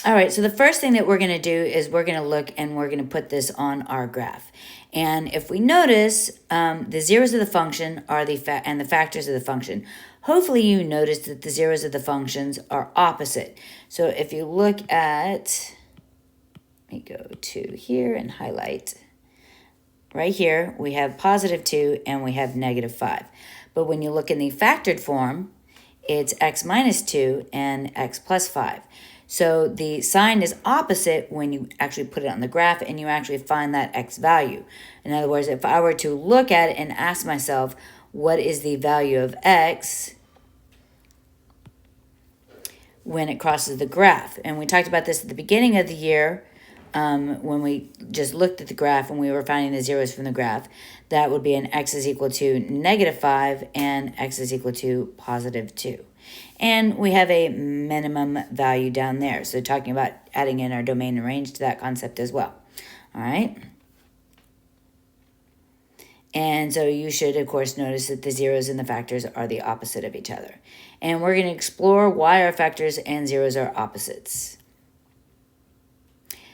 All right, so the first thing that we're going to do is we're going to look and we're going to put this on our graph. And if we notice, the zeros of the function are and the factors of the function. Hopefully you notice that the zeros of the functions are opposite. So if you look at, let me go to here and highlight. Right here, we have positive 2 and we have negative 5. But when you look in the factored form, it's x minus 2 and x plus 5. So the sign is opposite when you actually put it on the graph and you actually find that x value. In other words, if I were to look at it and ask myself, what is the value of x when it crosses the graph? And we talked about this at the beginning of the year when we just looked at the graph and we were finding the zeros from the graph. That would be an x is equal to negative 5 and x is equal to positive 2. And we have a minimum value down there. So talking about adding in our domain and range to that concept as well. All right. And so you should, of course, notice that the zeros and the factors are the opposite of each other. And we're going to explore why our factors and zeros are opposites.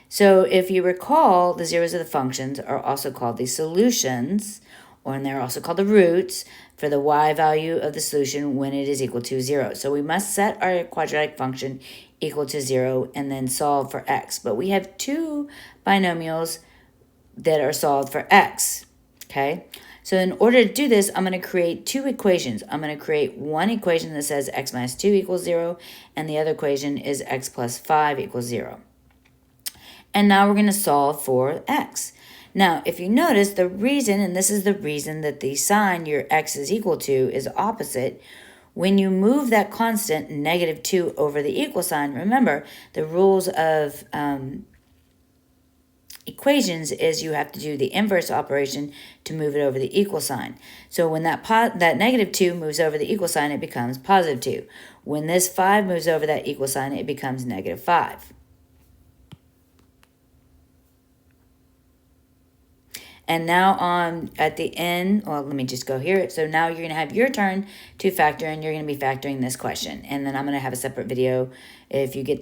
So if you recall, the zeros of the functions are also called the solutions, and they're also called the roots for the y value of the solution when it is equal to 0. So we must set our quadratic function equal to 0 and then solve for x. But we have two binomials that are solved for x, okay? So in order to do this, I'm going to create two equations. I'm going to create one equation that says x minus 2 equals 0, and the other equation is x plus 5 equals 0. And now we're going to solve for x. Now, if you notice, the reason, and this is the reason that the sign your x is equal to is opposite, when you move that constant negative 2 over the equal sign, remember, the rules of equations is you have to do the inverse operation to move it over the equal sign. So when that negative 2 moves over the equal sign, it becomes positive 2. When this 5 moves over that equal sign, it becomes negative 5. And now at the end, well, let me just go here. So now you're going to have your turn to factor, and you're going to be factoring this question. And then I'm going to have a separate video if you get this